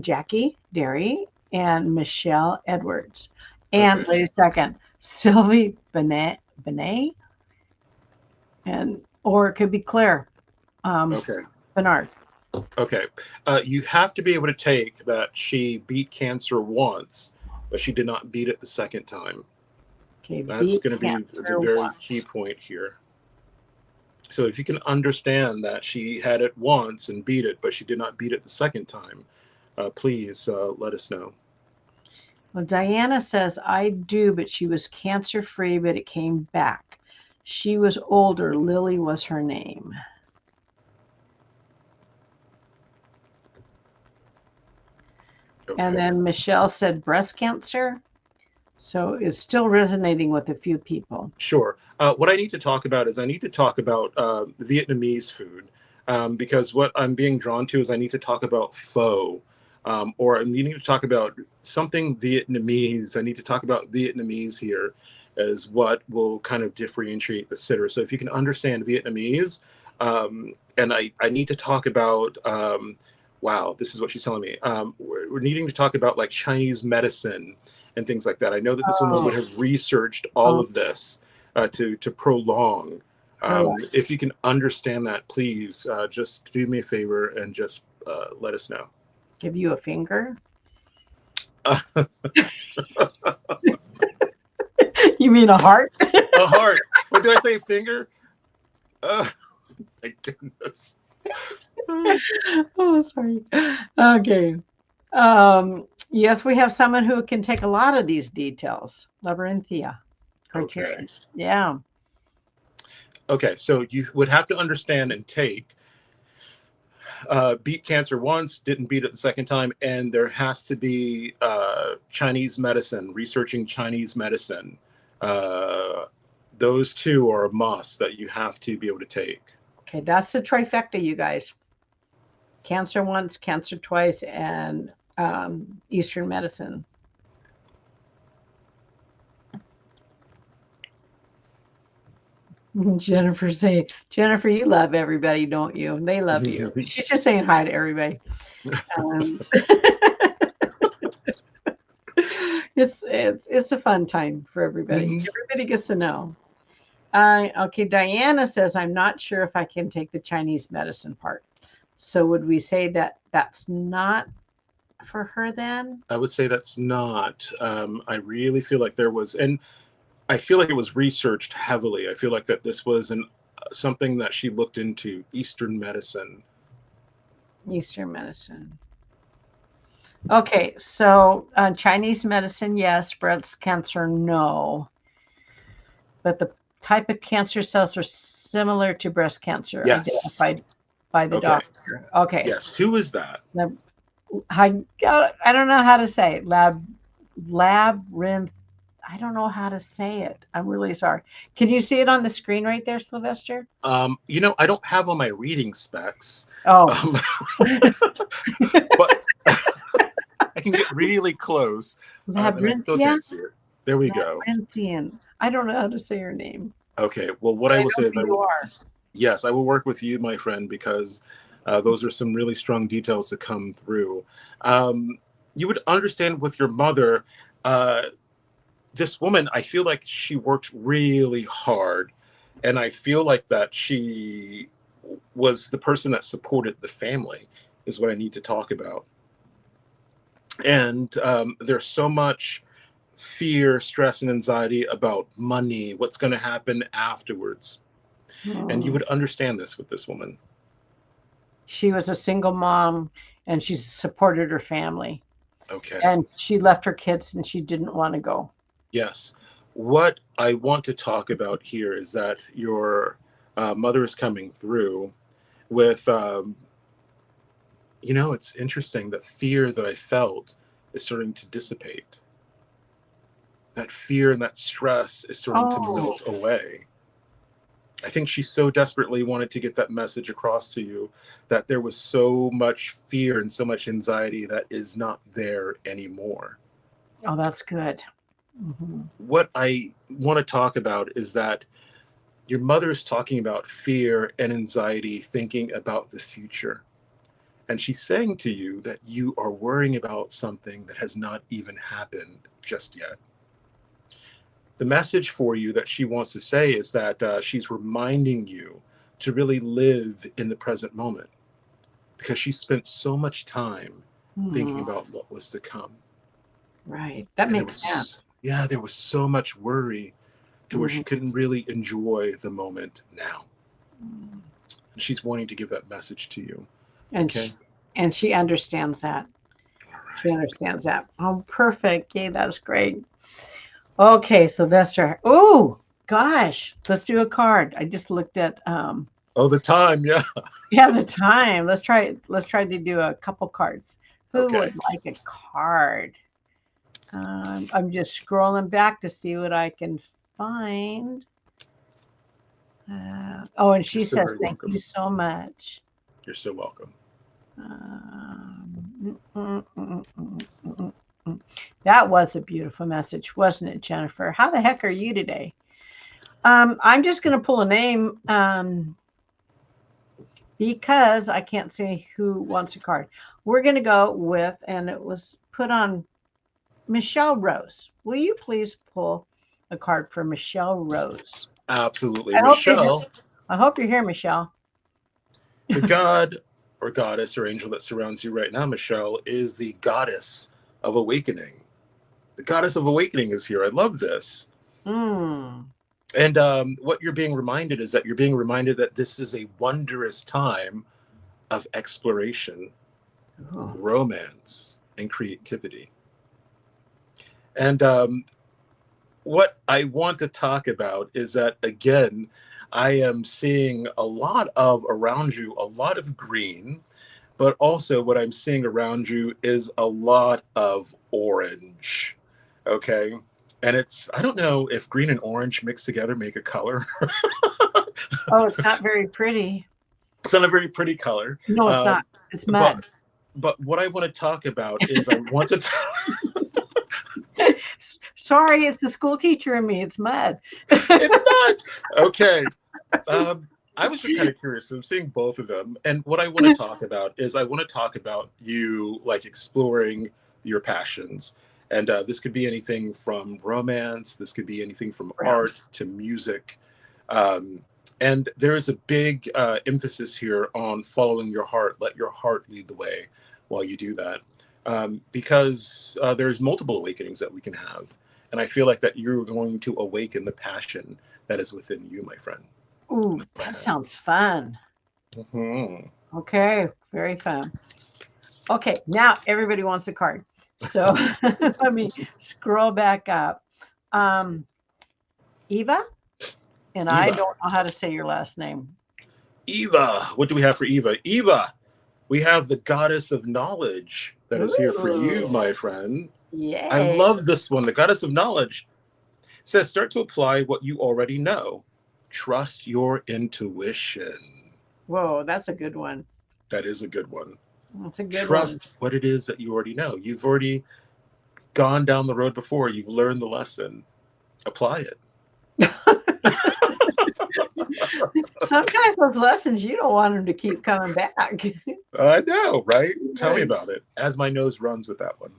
Jackie Derry and Michelle Edwards. And Okay. wait a second, Sylvie Benet, and or it could be Claire Okay. Bernard. Okay. You have to be able to take that she beat cancer once, but she did not beat it the second time. Okay, That's beat going to be the cancer very key once. point here. So if you can understand that she had it once and beat it, but she did not beat it the second time, please let us know. Well, Diana says, I do, but she was cancer free, but it came back. She was older. Lily was her name. And Okay. then Michelle said breast cancer. So it's still resonating with a few people. Sure. What I need to talk about is I need to talk about Vietnamese food because what I'm being drawn to is I need to talk about pho or I'm needing to talk about something Vietnamese. I need to talk about Vietnamese here as what will kind of differentiate the sitter. So if you can understand Vietnamese, and I need to talk about, wow, this is what she's telling me. We're needing to talk about like Chinese medicine and things like that. I know that this woman would Oh, have researched all oh, of this to prolong. her life. If you can understand that, please just do me a favor and just let us know. Give you a finger? A You mean a heart? heart. What did I say? Finger? Oh my goodness. Oh, sorry. Okay. Yes, we have someone who can take a lot of these details. Labyrinthia Okay. criterion. Yeah. Okay. So you would have to understand and take beat cancer once, didn't beat it the second time, and there has to be Chinese medicine, researching Chinese medicine. Uh, those two are a must that you have to be able to take. Okay, that's the trifecta, you guys. Cancer once, cancer twice, and Eastern medicine. Jennifer saying, Jennifer, you love everybody, don't you? They love you. She's just saying hi to everybody. Um, it's a fun time for everybody. Mhm. Everybody gets to know. Okay, Diana says, I'm not sure if I can take the Chinese medicine part. So would we say that that's not for her then? I would say that's not. I really feel like there was, and I feel like it was researched heavily. I feel like that this was an something that she looked into Eastern medicine. Eastern medicine. Okay, so Chinese medicine, yes. Breast cancer, no. But the type of cancer cells are similar to breast cancer Yes. identified by the Okay. doctor. Okay. Yes. Who is that? I don't know how to say it. Labyrinth. I don't know how to say it. I'm really sorry. Can you see it on the screen right there, Sylvester? I don't have on my reading specs, Oh, um, but I can get really close, and I still Labyrinthia? can't see it. There we go. Labyrinthian. I don't know how to say your name, Okay. Well, what but I I will know say is, who you are. yes, I will work with you, my friend, because those are some really strong details to come through. Um, you would understand with your mother, uh, this woman, I feel like she worked really hard. And I feel like that she was the person that supported the family, is what I need to talk about. And there's so much fear, stress, and anxiety about money, what's going to happen afterwards. And you Hmm. would understand this with this woman. She was a single mom and she supported her family. Okay. And she left her kids and she didn't want to go. Yes. What I want to talk about here is that your mother is coming through with, it's interesting that fear that I felt is starting to dissipate. That fear and that stress is starting to Oh, melt away. I think she so desperately wanted to get that message across to you that there was so much fear and so much anxiety that is not there anymore. oh, that's good. Hmm. What I want to talk about is that your mother is talking about fear and anxiety, thinking about the future. And she's saying to you that you are worrying about something that has not even happened just yet. The message for you that she wants to say is that she's reminding you to really live in the present moment because she spent so much time thinking Hmm. about what was to come. Right. That And makes sense. there was so much worry to where Hmm. she couldn't really enjoy the moment now. And she's wanting to give that message to you. And Okay. she understands that. All She right. understands that. Oh, perfect. Yeah, that's great. Okay, Sylvester. Oh, gosh. Let's do a card. I just looked at Oh, the time. Yeah. yeah, the time. Let's try to do a couple cards. Who Okay. would like a card? I'm just scrolling back to see what I can find. Oh, and You're she so says, very thank you welcome. so much. You're so welcome. That was a beautiful message, wasn't it, Jennifer? How the heck are you today? I'm just going to pull a name because I can't see who wants a card. We're going to go with, and it was put on Michelle Rose. Will you please pull a card for Michelle Rose? Absolutely. I hope you're here. Michelle, I hope you're here, Michelle. the god or goddess or angel that surrounds you right now, Michelle, is the goddess of awakening. The goddess of awakening is here. I love this. Mm. And what you're being reminded is that you're being reminded that this is a wondrous time of exploration, Oh. romance, and creativity. And what I want to talk about is that, again, I am seeing a lot of around you, a lot of green, but also what I'm seeing around you is a lot of orange. Okay. And I don't know if green and orange mixed together make a color. Oh, it's not very pretty. It's not a very pretty color. No, it's Um, not. It's but mud. but what I want to talk about is I want to Sorry, it's the school teacher in me. It's mud. it's not okay. I was just kind of curious. I'm seeing both of them, and what I want to talk about is I want to talk about you like exploring your passions, and this could be anything from romance. This could be anything from Brown. art to music, um, and there is a big emphasis here on following your heart. Let your heart lead the way while you do that, because there's multiple awakenings that we can have, and I feel like that you're going to awaken the passion that is within you, my friend. Ooh, That's what that I have. sounds fun. Mhm. Okay, very fun. Okay, now everybody wants a card. So let me scroll back up. Um, Eva, and I Eva. don't know how to say your last name. Eva. What do we have for Eva? Eva, we have the goddess of knowledge, that is here for you, Ooh, my friend. I yay. love this one. The goddess of knowledge says, start to apply what you already know. Trust your intuition. Whoa, that's a good one. That is a good one. That's a good one. Trust what it is that you already know. You've already gone down the road before. You've learned the lesson. Apply it. Sometimes those lessons, you don't want them to keep coming back. I know, right? Tell me Right. about it. As my nose runs with that one.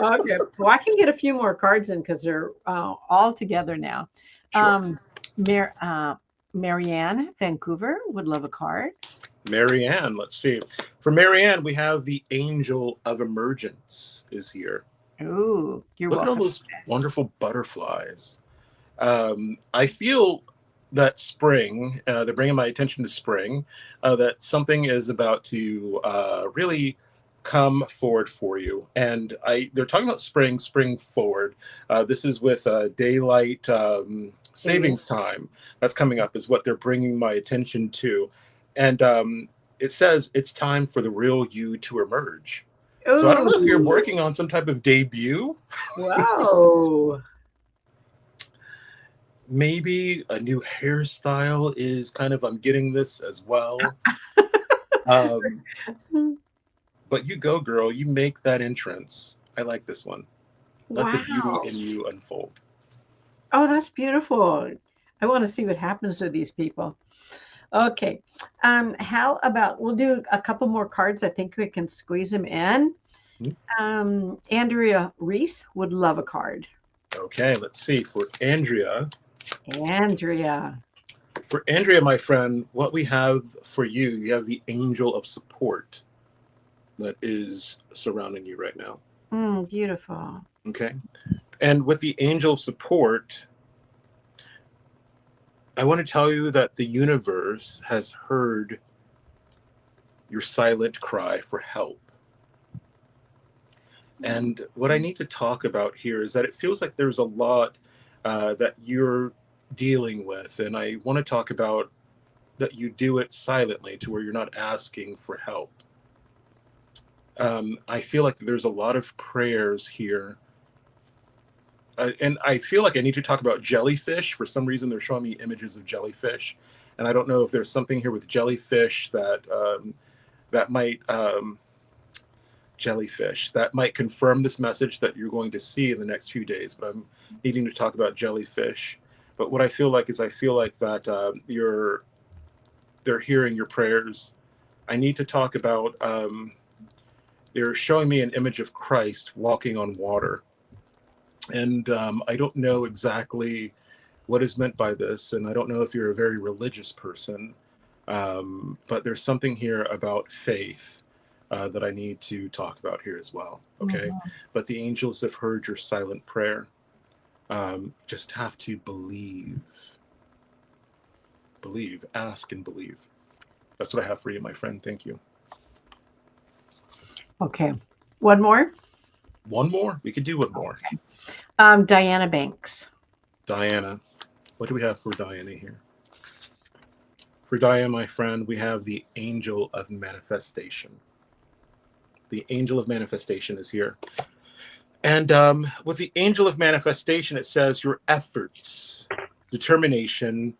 Okay. Well, I can get a few more cards in because they're all together now. Sure. Um, Mar- uh, Marianne, Vancouver, would love a card. Marianne, let's see. For Marianne, we have the Angel of Emergence is here. Ooh, you're Look at all welcome. those wonderful butterflies. I feel that spring, they're bringing my attention to spring, that something is about to really come forward for you. And they're talking about spring forward. This is with daylight savings time that's coming up is what they're bringing my attention to. And it says it's time for the real you to emerge. So I don't know if you're Ooh, working on some type of debut. wow. Maybe a new hairstyle is kind of, I'm getting this as well. Um, but you go, girl. You make that entrance. I like this one. Let the beauty Wow. in you unfold. Oh, that's beautiful. I want to see what happens to these people. Okay. How about we'll do a couple more cards. I think we can squeeze them in. Hmm? Andrea Reese would love a card. Okay, let's see. Andrea. For Andrea, my friend, what we have for you, you have the angel of support that is surrounding you right now. Beautiful. Okay. And with the angel of support, I want to tell you that the universe has heard your silent cry for help. And what I need to talk about here is that it feels like there's a lot that you're dealing with. And I want to talk about that you do it silently to where you're not asking for help. I feel like there's a lot of prayers here. And I feel like I need to talk about jellyfish. For some reason, they're showing me images of jellyfish. And I don't know if there's something here with jellyfish that might jellyfish that might confirm this message that you're going to see in the next few days. But I'm needing to talk about jellyfish. But what I feel like is I feel like that they're hearing your prayers. I need to talk about they're showing me an image of Christ walking on water. And I don't know exactly what is meant by this. And I don't know if you're a very religious person, but there's something here about faith that I need to talk about here as well. Okay. Mhm. But the angels have heard your silent prayer. Just have to believe. Believe, ask, and believe. That's what I have for you, my friend. Thank you. Okay. One more. One more. We could do one more. Diana Banks. Diana. What do we have for Diana here? For Diana, my friend, we have the angel of manifestation. The angel of manifestation is here. And with the angel of manifestation, it says your efforts, determination,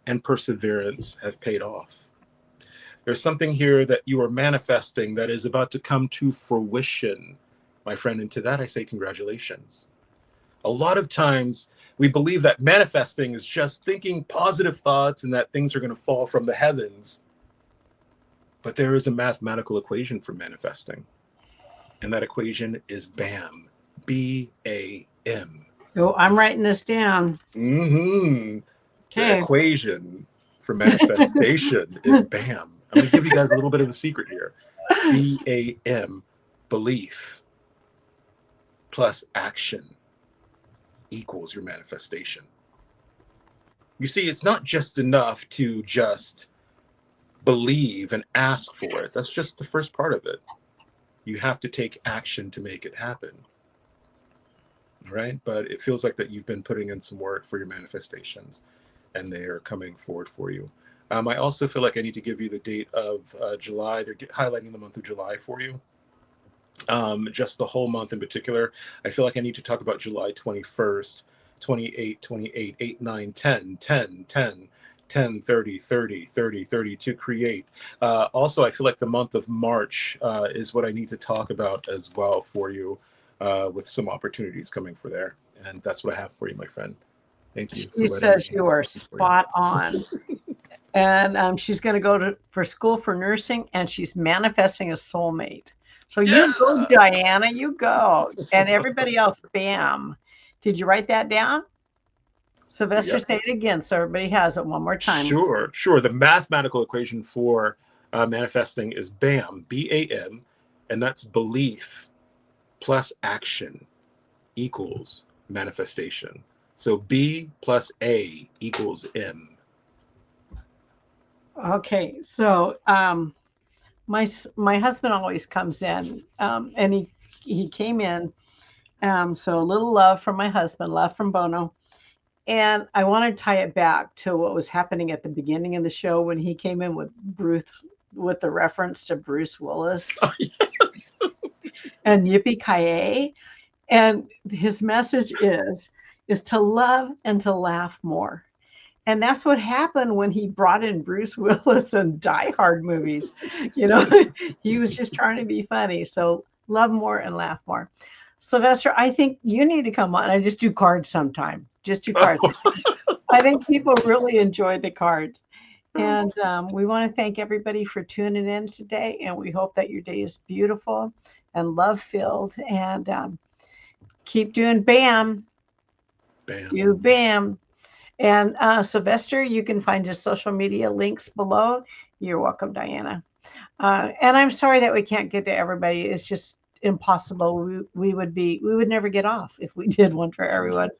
and perseverance have paid off. There's something here that you are manifesting that is about to come to fruition, my friend. And to that, I say congratulations. A lot of times we believe that manifesting is just thinking positive thoughts and that things are going to fall from the heavens. But there is a mathematical equation for manifesting. And that equation is BAM. BAM. Oh, I'm writing this down. Mm-hmm. The Okay. equation for manifestation is BAM. I'm going to give you guys a little bit of a secret here. BAM, belief plus action equals your manifestation. You see, it's not just enough to just believe and ask for it. That's just the first part of it. You have to take action to make it happen. All right. But it feels like that you've been putting in some work for your manifestations and they are coming forward for you. I also feel like I need to give you the date of July. They're highlighting the month of July for you. just the whole month in particular. I feel like I need to talk about July 21st, 28, 28, 8, 9, 10, 10, 10, 10, 30, 30, 30, 30 to create. Also, I feel like the month of March is what I need to talk about as well for you, with some opportunities coming for there. And that's what I have for you, my friend. Thank you for She letting says me you are for you. spot on. And she's going to go for school for nursing, and she's manifesting a soulmate. So you go, Yeah. Diana, you go. And everybody else, bam. Did you write that down? Sylvester, Yep. say it again so everybody has it one more time. Sure, sure. The mathematical equation for manifesting is BAM, BAM, and that's belief plus action equals manifestation. So B plus A equals M. Okay, so my husband always comes in, and he came in. So a little love from my husband, love from Bono. And I want to tie it back to what was happening at the beginning of the show when he came in with Bruce, with the reference to Bruce Willis Oh, yes. and Yippee Ki And his message is to love and to laugh more. And that's what happened when he brought in Bruce Willis and Die Hard movies. You know, he was just trying to be funny. So love more and laugh more. Sylvester, I think you need to come on. I just do cards sometime. Just do cards. I think people really enjoyed the cards. And we want to thank everybody for tuning in today. And we hope that your day is beautiful and love filled. And keep doing BAM. Bam. Do BAM. And Sylvester, you can find his social media links below. You're welcome, Diana. And I'm sorry that we can't get to everybody. It's just impossible. We would never get off if we did one for everyone,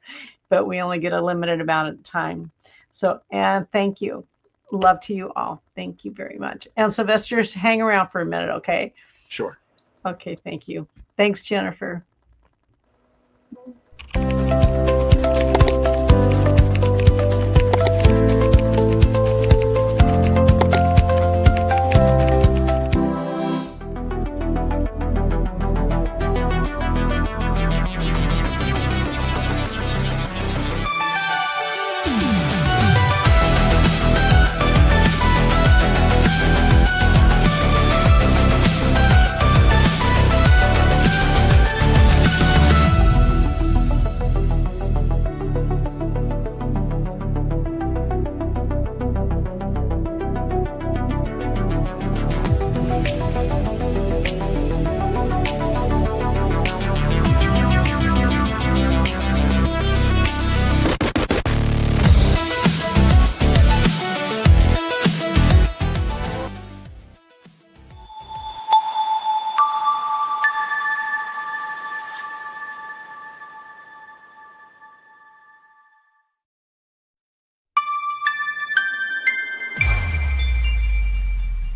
but we only get a limited amount of time. So, and thank you. Love to you all. Thank you very much. And Sylvester, hang around for a minute, okay? Sure. Okay, thank you. Thanks, Jennifer.